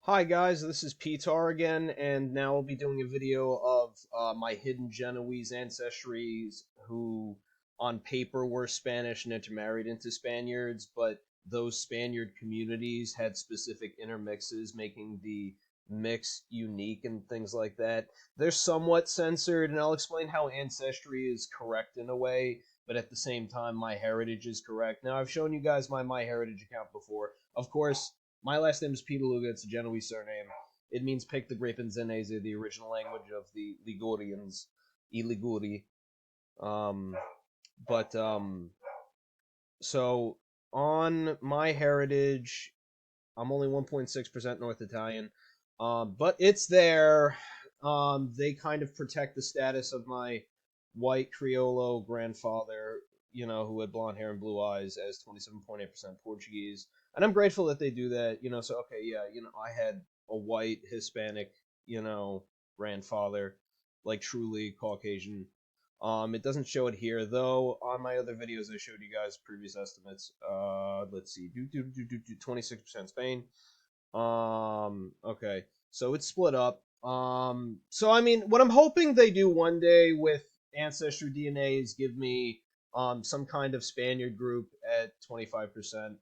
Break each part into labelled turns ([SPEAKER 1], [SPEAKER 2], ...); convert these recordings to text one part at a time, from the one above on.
[SPEAKER 1] Hi guys, this is Pitar again, and now I'll be doing a video of my hidden Genoese ancestries who on paper were Spanish and intermarried into Spaniards, but those Spaniard communities had specific intermixes, making the mix unique and things like that. They're somewhat censored, and I'll explain how ancestry is correct in a way, but at the same time my heritage is correct. Now, I've shown you guys my MyHeritage account before. Of course, my last name is Pitaluga. It's a Genoese surname. It means pick the grape and zenese, the original language of the Ligurians, I Liguri. Um, but so on MyHeritage, I'm only 1.6% North Italian, but it's there. They kind of protect the status of my white Criollo grandfather, who had blonde hair and blue eyes, as 27.8% Portuguese. And I'm grateful that they do that, so, okay, yeah, I had a white Hispanic, grandfather, like truly Caucasian. It doesn't show it here though. On my other videos, I showed you guys previous estimates. Let's see, 26% Spain. Okay, so it's split up. So I mean, what I'm hoping they do one day with Ancestry DNA is give me some kind of Spaniard group at 25%.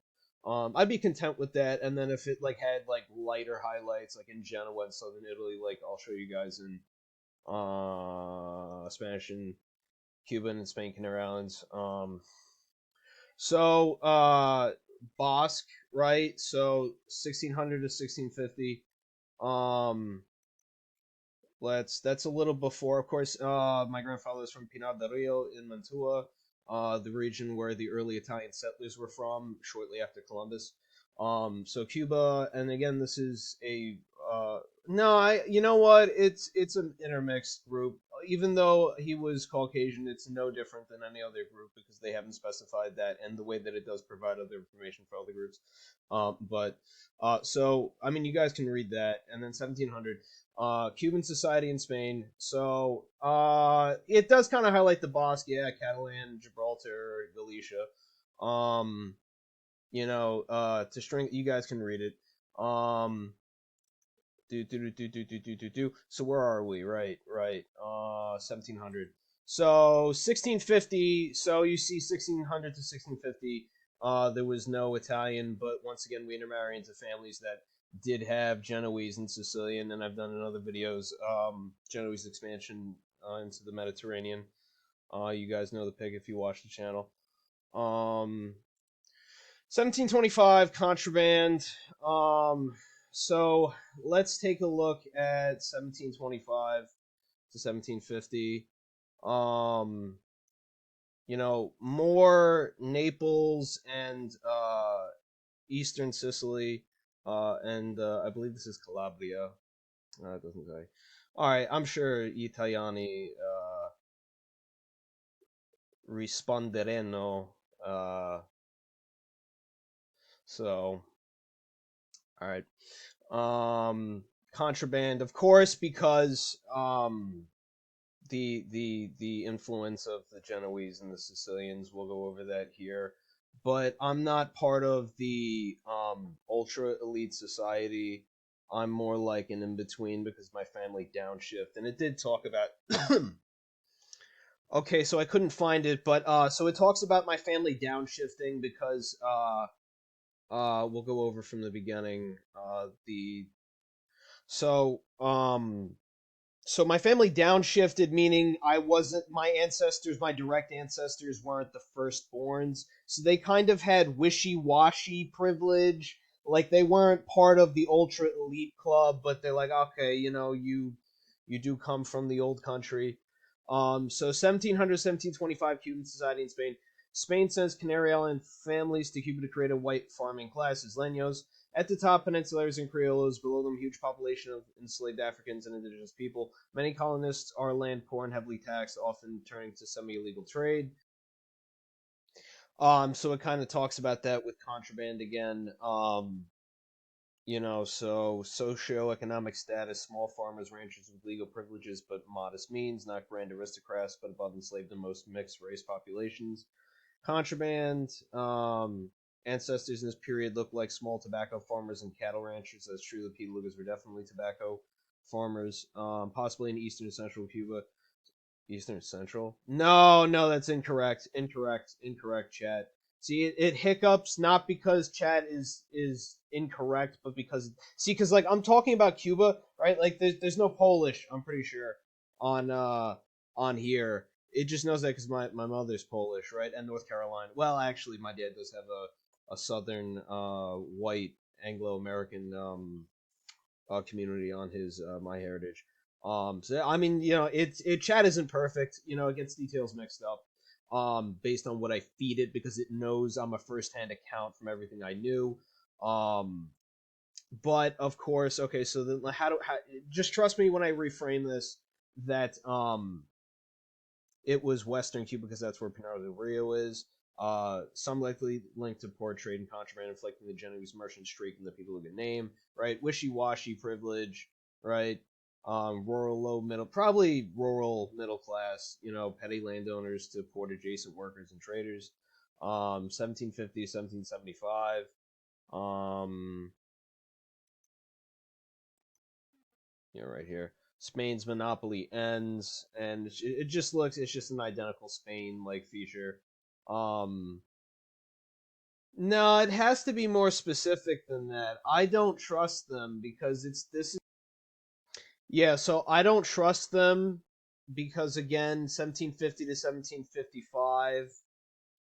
[SPEAKER 1] I'd be content with that, and then if it like had like lighter highlights, like in Genoa and Southern Italy, like I'll show you guys in Spanish and Cuban and Spain Canary Islands. So Bosque, right? So 1600 to 1650. Um, that's a little before, of course. My grandfather is from Pinar del Rio in Mantua, the region where the early Italian settlers were from, shortly after Columbus. So Cuba, and again, this is a no, you know what? It's an intermixed group. Even though he was Caucasian, it's no different than any other group because they haven't specified that, and the way that it does provide other information for other groups. So I mean, you guys can read that, and then 1700 Cuban society in Spain. So it does kind of highlight the Basque, yeah, Catalan, Gibraltar, Galicia. Um, to string, you guys can read it. So where are we? Right. 1700. So 1650. So you see 1600 to 1650. There was no Italian, but once again we intermarry into families that did have Genoese and Sicilian, and I've done in other videos Genoese expansion into the Mediterranean. You guys know the pig if you watch the channel. 1725 contraband. So let's take a look at 1725 to 1750. Um, more Naples and Eastern Sicily, and I believe this is Calabria. It doesn't say. All right, I'm sure Italiani risponderanno. So, all right. Contraband, of course, because the influence of the Genoese and the Sicilians. We'll go over that here. But I'm not part of the ultra elite society. I'm more like an in between because my family downshift, and it did talk about. Okay, so I couldn't find it, but so it talks about my family downshifting because we'll go over from the beginning. The so So my family downshifted, meaning I wasn't my ancestors, my direct ancestors weren't the firstborns, so they kind of had wishy-washy privilege. Like they weren't part of the ultra elite club, but they're like, okay, you do come from the old country. So 1700, 1725, Cuban society in Spain. Spain sends Canary Island families to Cuba to create a white farming class, Isleños. At the top, Peninsulars and Criollos. Below them, huge population of enslaved Africans and indigenous people. Many colonists are land poor and heavily taxed, often turning to semi-illegal trade. So it kind of talks about that with contraband again. So socioeconomic status, small farmers, ranchers with legal privileges but modest means, not grand aristocrats, but above enslaved and most mixed race populations. Contraband, ancestors in this period looked like small tobacco farmers and cattle ranchers. That's true. The Pied-Lugas were definitely tobacco farmers, possibly in eastern and central Cuba. Eastern Central? No, no, that's incorrect. Incorrect, chat. See, it hiccups not because chat is incorrect, but because because like I'm talking about Cuba, right? Like there's no Polish, I'm pretty sure, on here. It just knows that because my mother's Polish, right? And North Carolina. Well, actually, my dad does have a southern white Anglo American community on his My Heritage. So I mean, it chat isn't perfect. It gets details mixed up. Based on what I feed it because it knows I'm a first-hand account from everything I knew. Um, but of course, okay. So then, just trust me when I reframe this that it was Western Cuba because that's where Pinar del Rio is. Some likely linked to port trade and contraband, reflecting the Genoese merchant streak in the Pied-Luga name, right? Wishy-washy privilege, right? Rural low middle, probably rural middle class, petty landowners to port adjacent workers and traders. 1750 1775. Right here. Spain's monopoly ends, and it just looks, it's just an identical Spain-like feature. No, it has to be more specific than that. I don't trust them because yeah, so I don't trust them because again, 1750 to 1755.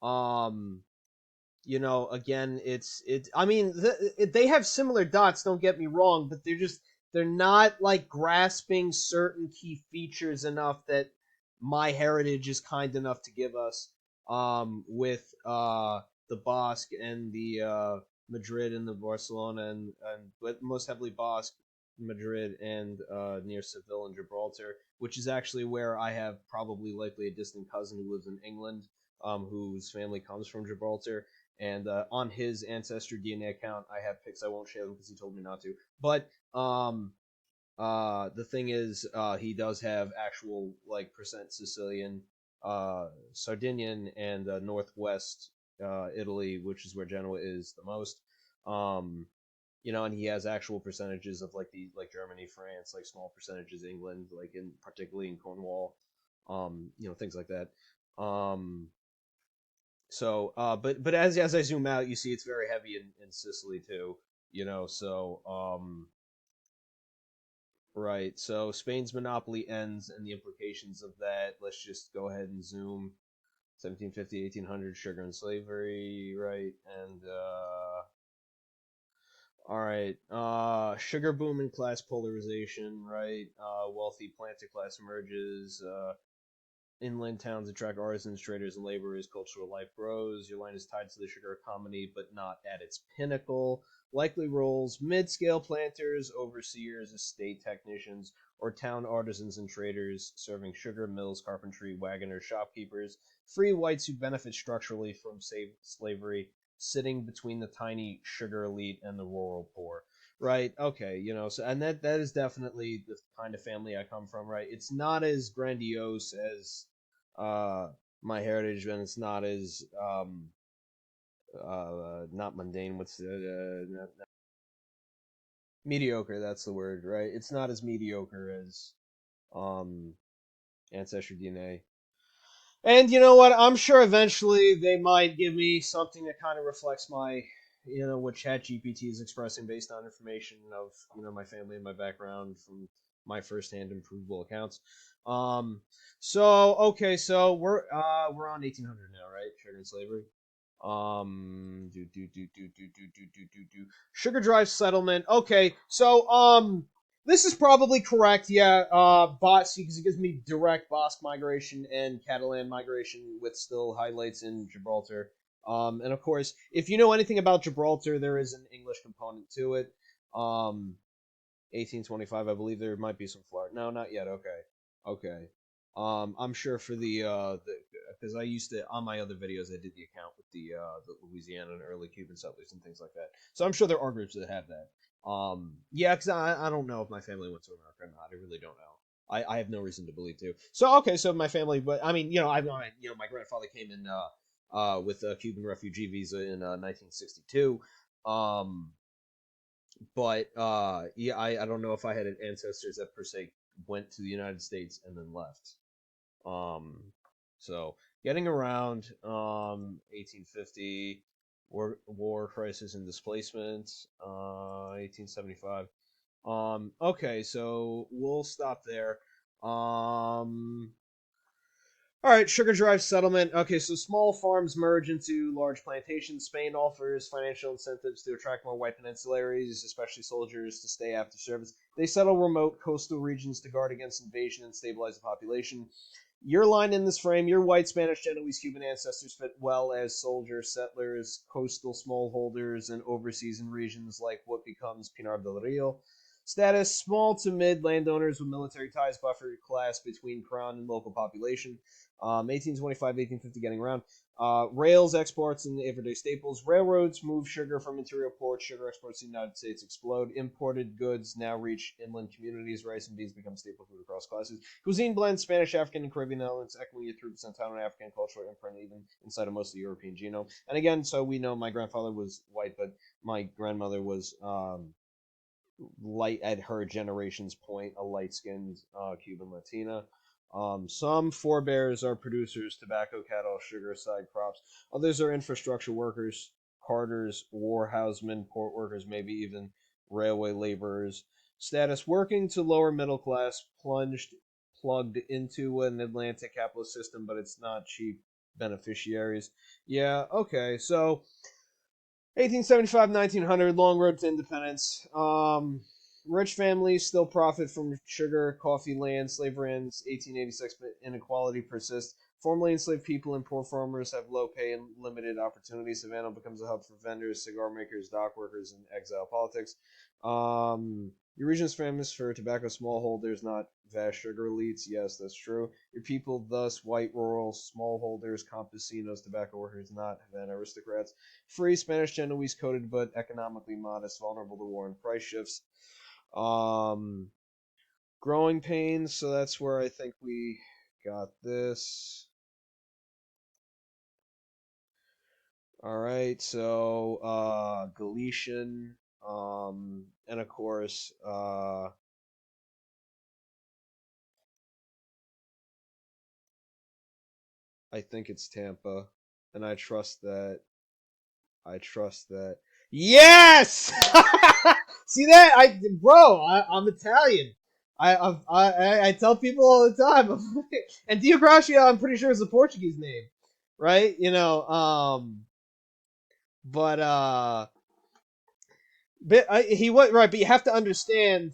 [SPEAKER 1] Um, again, I mean, they have similar dots. Don't get me wrong, but they're not like grasping certain key features enough that My Heritage is kind enough to give us. With the Basque and the Madrid and the Barcelona and but most heavily Basque, Madrid and near Seville and Gibraltar, which is actually where I have probably likely a distant cousin who lives in England, whose family comes from Gibraltar. And on his Ancestry DNA account, I have pics. I won't share them because he told me not to. But the thing is, he does have actual like percent Sicilian, Sardinian, and northwest Italy, which is where Genoa is the most. Um, and he has actual percentages of like Germany, France, like small percentages England, like in particularly in Cornwall, things like that. So, but as I zoom out, you see it's very heavy in Sicily too. Right. So Spain's monopoly ends, and the implications of that. Let's just go ahead and zoom. 1750, 1800, sugar and slavery, right? And all right, sugar boom and class polarization, right? Wealthy planter class emerges. Inland towns attract artisans, traders, and laborers. Cultural life grows. Your line is tied to the sugar economy, but not at its pinnacle. Likely roles: mid-scale planters, overseers, estate technicians, or town artisans and traders serving sugar mills, carpentry, wagoners, shopkeepers. Free whites who benefit structurally from slavery, sitting between the tiny sugar elite and the rural poor. Right. Okay. So and that is definitely the kind of family I come from. Right. It's not as grandiose as uh, My Heritage, and it's not as not mundane. What's the mediocre? That's the word, right? It's not as mediocre as um, Ancestry DNA. And you know what? I'm sure eventually they might give me something that kind of reflects my, what ChatGPT is expressing based on information of, my family and my background from my firsthand and provable accounts. Um, so okay, so we're on 1800 now, right? Sugar and slavery. Sugar Drive settlement. Okay, so this is probably correct. Yeah, Basque because it gives me direct Basque migration and Catalan migration with still highlights in Gibraltar. And of course, if you know anything about Gibraltar, there is an English component to it. 1825, I believe there might be some Florida. No, not yet. Okay, okay. I'm sure for the because I used to on my other videos I did the account with the Louisiana and early Cuban settlers and things like that. So I'm sure there are groups that have that. Yeah, because I don't know if my family went to America or not. I really don't know. I have no reason to believe to. So okay, so my family, but I mean, my grandfather came in with a Cuban refugee visa in 1962. Um, but yeah, I don't know if I had ancestors that per se went to the United States and then left. Um, so getting around 1850 war crisis and displacement 1875. Okay, so we'll stop there. All right, sugar drive settlement. Okay, so small farms merge into large plantations. Spain offers financial incentives to attract more white peninsularies, especially soldiers, to stay after service. They settle remote coastal regions to guard against invasion and stabilize the population. Your line in this frame, your white Spanish, Genoese, Cuban ancestors fit well as soldiers, settlers, coastal smallholders, and overseas in regions like what becomes Pinar del Rio. Status, small to mid landowners with military ties, buffer class between crown and local population. 1825, 1850, getting around. Rails, exports, and everyday staples. Railroads move sugar from interior ports. Sugar exports to the United States explode. Imported goods now reach inland communities. Rice and beans become staple food across classes. Cuisine blends Spanish, African, and Caribbean elements, echoing a 3% town and African cultural imprint, even inside of most of the European genome. And again, so we know my grandfather was white, but my grandmother was light at her generation's point, a light-skinned Cuban Latina. Some forebears are producers, tobacco, cattle, sugar, side crops. Others are infrastructure workers, carters, warehousemen, port workers, maybe even railway laborers. Status, working to lower middle class, plugged into an Atlantic capitalist system, but it's not cheap beneficiaries. Yeah, okay, so 1875, 1900, long road to independence. Rich families still profit from sugar, coffee, land. Slavery ends 1886, but inequality persists. Formerly enslaved people and poor farmers have low pay and limited opportunities. Savannah becomes a hub for vendors, cigar makers, dock workers, and exile politics. Your region is famous for tobacco smallholders, not vast sugar elites. Yes, that's true. Your people, thus, white rural smallholders, campesinos, tobacco workers, not Havana aristocrats. Free Spanish Genoese coded but economically modest, vulnerable to war and price shifts. Um, growing pains, so that's where I think we got this. All right, so Galician, and of course, I think it's Tampa, and I trust that. I trust that. Yes! See that? I'm Italian. I tell people all the time. And Dio Gracia, I'm pretty sure is a Portuguese name, right? But he was right, but you have to understand,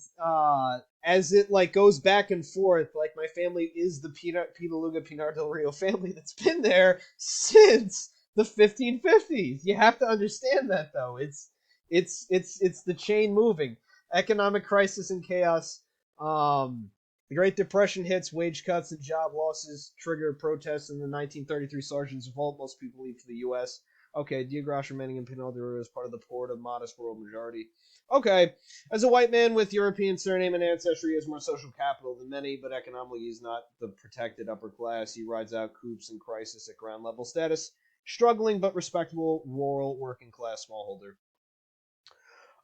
[SPEAKER 1] as it like goes back and forth. Like my family is the Pitaluga Pinar del Rio family that's been there since the 1550s. You have to understand that though. It's the chain moving. Economic crisis and chaos. The Great Depression hits, wage cuts and job losses trigger protests in the 1933 Sergeant's Revolt. Most people leave for the U.S. Okay, Diagrash remaining in Pinot de Rio is part of the port of modest rural majority. Okay, as a white man with European surname and ancestry, he has more social capital than many, but economically he's not the protected upper class. He rides out coups and crisis at ground level status, struggling but respectable rural working class smallholder.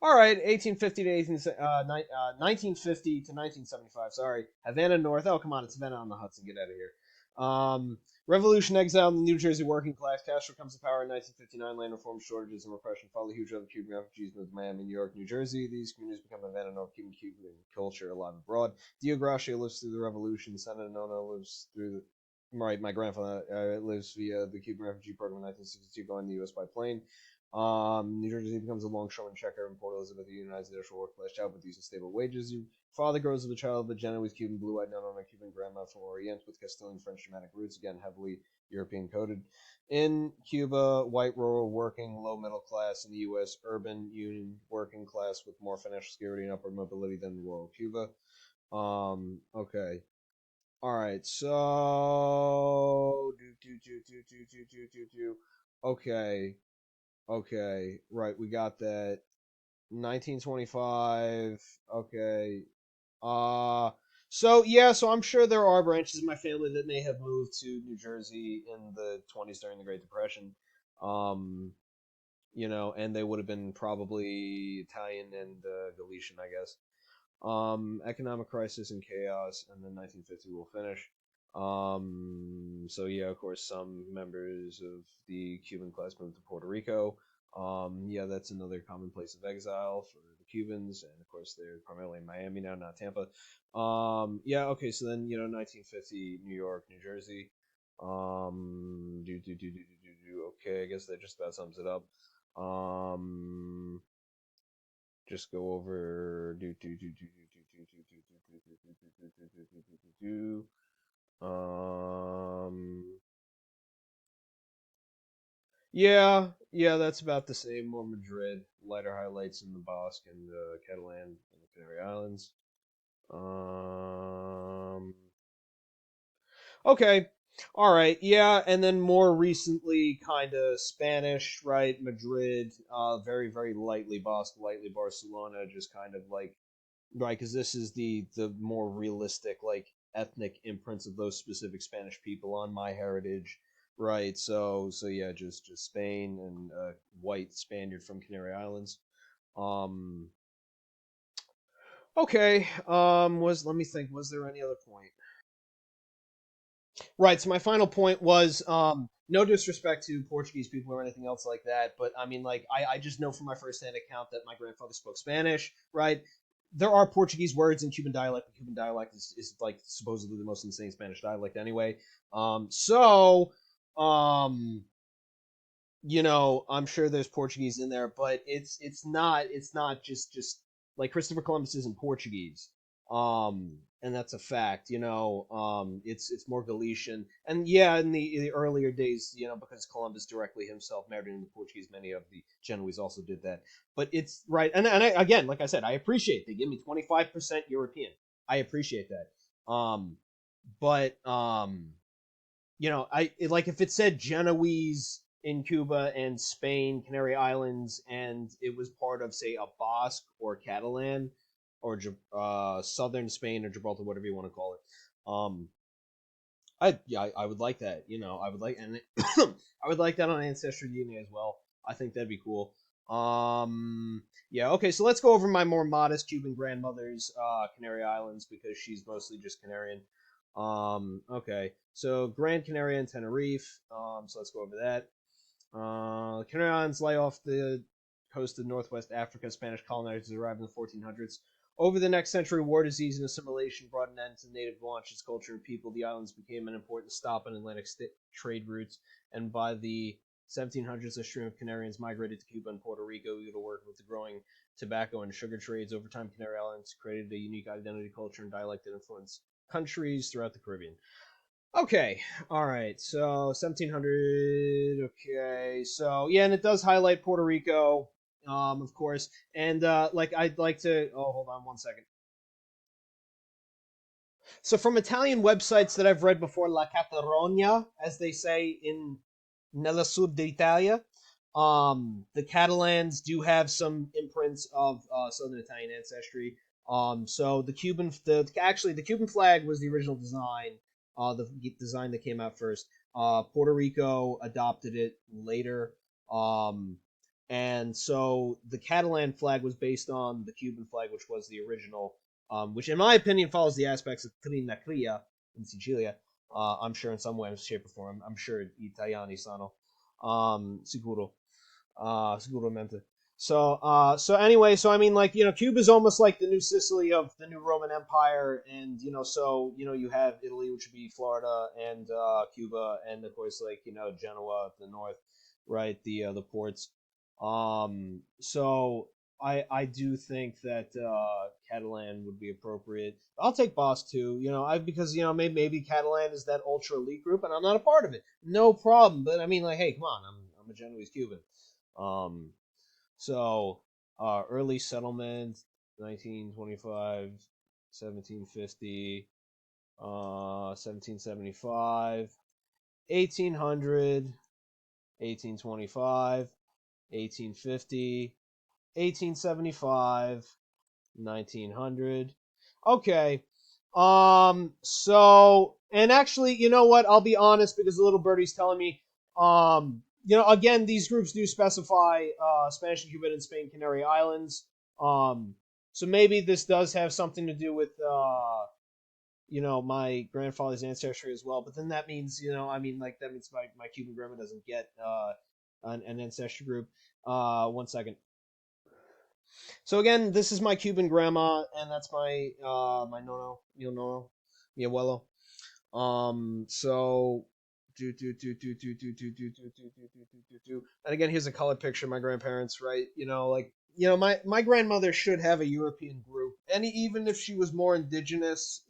[SPEAKER 1] All right, 1850 to 1950 to 1975. Sorry, Havana North. Oh, come on, it's Havana on the Hudson. Get out of here. Revolution, exile in the New Jersey working class. Castro comes to power in 1959. Land reform, shortages, and repression follow. Huge other Cuban refugees move to Miami, New York, New Jersey. These communities become Havana North Cuban culture alive abroad. Dio Gracia lives through the revolution. Senator Nona lives through the. Right, my grandfather lives via the Cuban refugee program in 1962, going to the U.S. by plane. New Jersey becomes a longshoreman checker, and Port Elizabeth unites the actual workplace job with decent stable wages. Your father grows as a child of a Genoese Cuban, blue-eyed, not on a Cuban grandma from Oriente with Castilian French Germanic roots, again heavily European coded. In Cuba, white rural working, low middle class. In the U.S., urban union working class with more financial security and upward mobility than rural Cuba. Okay. All right. So okay. Okay, right, we got that. 1925. Okay. Uh So yeah, so I'm sure there are branches of my family that may have moved to New Jersey in the 20s during the Great Depression. Um, and they would have been probably Italian and Galician, I guess. Economic crisis and chaos, and then 1950 will finish. So yeah, of course, some members of the Cuban class moved to Puerto Rico. Yeah, that's another common place of exile for the Cubans, and of course, they're primarily in Miami now, not Tampa. Yeah, okay, so then 1950, New York, New Jersey. Okay, I guess that just about sums it up. Um, just go over yeah, that's about the same. More Madrid, lighter highlights in the Basque and Catalan and the Canary Islands. Um, okay, all right, yeah, and then more recently, kind of Spanish, right? Madrid, very very lightly Basque, lightly Barcelona, just kind of like right, because this is the more realistic like ethnic imprints of those specific Spanish people on my heritage, right? So yeah, just Spain and white Spaniard from Canary Islands. Um, okay. Was let me think. Was there any other point? Right. So my final point was no disrespect to Portuguese people or anything else like that, but I mean, like, I just know from my firsthand account that my grandfather spoke Spanish, right? There are Portuguese words in Cuban dialect, but Cuban dialect is like supposedly the most insane Spanish dialect anyway. So, um, I'm sure there's Portuguese in there, but it's not just like Christopher Columbus isn't Portuguese. And that's a fact, it's more Galician. And yeah, in the earlier days, because Columbus directly himself married into Portuguese, many of the Genoese also did that. But it's right, and again, like I said, I appreciate they give me 25% European. I appreciate that. But like if it said Genoese in Cuba and Spain, Canary Islands, and it was part of, say, a Basque or Catalan or southern Spain or Gibraltar, whatever you want to call it. I would like that. I would like, and I would like that on Ancestry DNA as well. I think that'd be cool. Yeah, okay, so let's go over my more modest Cuban grandmother's Canary Islands because she's mostly just Canarian. Okay, so Gran Canaria and Tenerife. So let's go over that. Canary Islands lay off the coast of northwest Africa. Spanish colonizers arrived in the 1400s. Over the next century, war, disease, and assimilation brought an end to native Guanches culture and people. The islands became an important stop on Atlantic trade routes, and by the 1700s, a stream of Canarians migrated to Cuba and Puerto Rico to work with the growing tobacco and sugar trades. Over time, Canary Islands created a unique identity, culture, and dialect that influenced countries throughout the Caribbean. Okay, all right. So 1700. Okay, so yeah, and it does highlight Puerto Rico, of course. And like I'd like to. Oh, hold on one second. So from Italian websites that I've read before, La Catalogna, as they say in Nella Sud d'Italia, the Catalans do have some imprints of Southern Italian ancestry. So the Cuban flag was the original design, the design that came out first. Puerto Rico adopted it later. Um, and so the Catalan flag was based on the Cuban flag, which was the original, which in my opinion follows the aspects of Trinacria in Sicilia. I'm sure in some way, shape, or form. I'm sure Italiani sono. Sicuro. Sicuramente. So anyway, so I mean, like, Cuba's almost like the new Sicily of the new Roman Empire, and so you have Italy, which would be Florida, and Cuba, and of course, like, Genoa at the north, right? The ports. So I do think that Catalan would be appropriate. I'll take Boss too, because maybe Catalan is that ultra elite group, and I'm not a part of it. No problem, but I mean, like, hey, come on, I'm a Genoese Cuban. Um, so early settlement, 1925, 1750, 1775, 1800, 1825, 1850, 1875, 1900. Okay. So, and actually, you know what? I'll be honest because the little birdie's telling me, again, these groups do specify Spanish and Cuban and Spain Canary Islands. Um, so maybe this does have something to do with, my grandfather's ancestry as well. But then that means, like that means my Cuban grandma doesn't get an ancestry group. One second. So again, this is my Cuban grandma, and that's my nono, mi abuelo. So do. And again, here's a colored picture of my grandparents, right? My grandmother should have a European group, and even if she was more indigenous,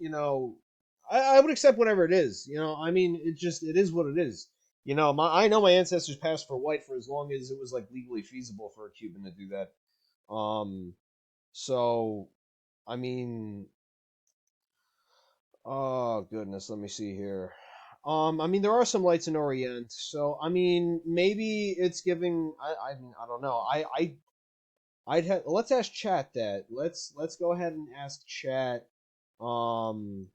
[SPEAKER 1] I would accept whatever it is. It is what it is. I know my ancestors passed for white for as long as it was like legally feasible for a Cuban to do that. Um, so I mean, oh goodness, let me see here. There are some lights in Orient, so maybe it's giving. I don't know. Let's ask chat that. Let's go ahead and ask chat. Um,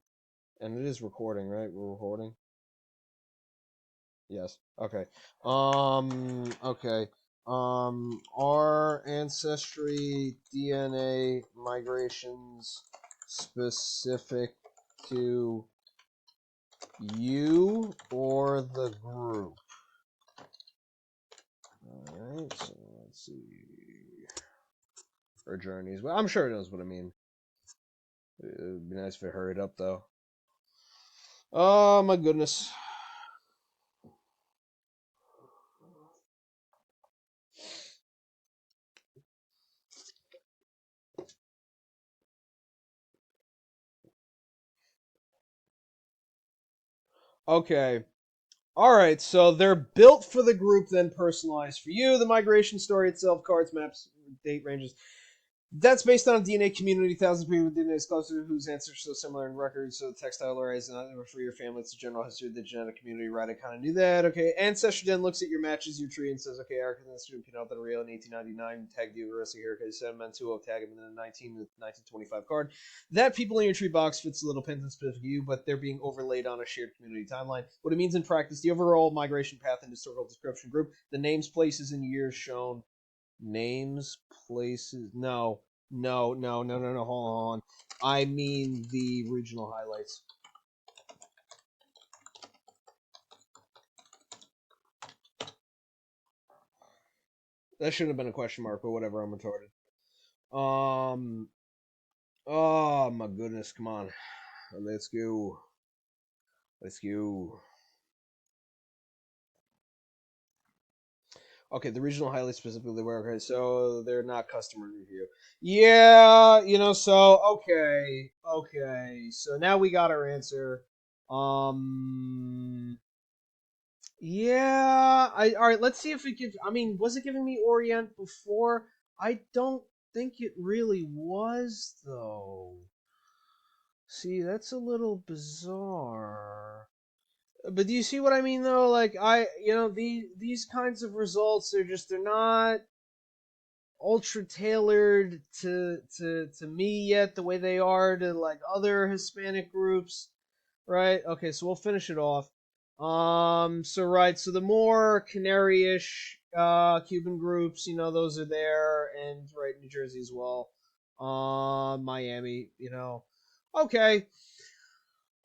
[SPEAKER 1] and it is recording, right? We're recording. Yes. Okay. Okay. Are ancestry DNA migrations specific to you or the group? Alright, so let's see. Or journeys. Well, I'm sure it knows what I mean. It would be nice if it hurried up, though. Oh, my goodness. Okay. Alright, so they're built for the group, then personalized for you. The migration story itself, cards, maps, date ranges. That's based on a DNA community, thousands of people with DNA closer whose ancestors are so similar in records, so the textile arrays and not for your family. It's the general history of the genetic community, right? I kind of knew that. Okay, Ancestry then looks at your matches, your tree, and says, okay, Eric and the student Pinot Rio in 1899 tagged you, Arista here, okay, Sedimentuo tag him in the 1925 card. That people in your tree box fits a little pin specific to you, but they're being overlaid on a shared community timeline. What it means in practice, the overall migration path and historical description group, the names, places, and years shown. Names, places. No. Hold on. I mean the regional highlights. That shouldn't have been a question mark, but whatever. I'm retarded. Um. Oh my goodness! Come on. Let's go. Let's go. Okay, the regional highlights specifically were okay, so they're not customer review. Yeah, okay. So now we got our answer. Um, yeah, all right. Let's see if it gives. Was it giving me Orient before? I don't think it really was though. See, that's a little bizarre. But do you see what I mean though? Like these kinds of results are they're not ultra tailored to me yet the way they are to like other Hispanic groups, right? Okay, so we'll finish it off. So the more Canary-ish Cuban groups, those are there, and right, New Jersey as well. Miami, Okay.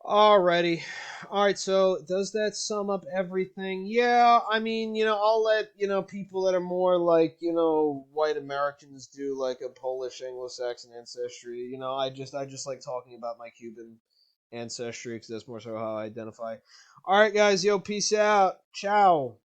[SPEAKER 1] Alrighty. Alright, so does that sum up everything? Yeah, I'll let, people that are more like, white Americans do like a Polish Anglo-Saxon ancestry. I just like talking about my Cuban ancestry because that's more so how I identify. Alright, guys, yo, peace out. Ciao.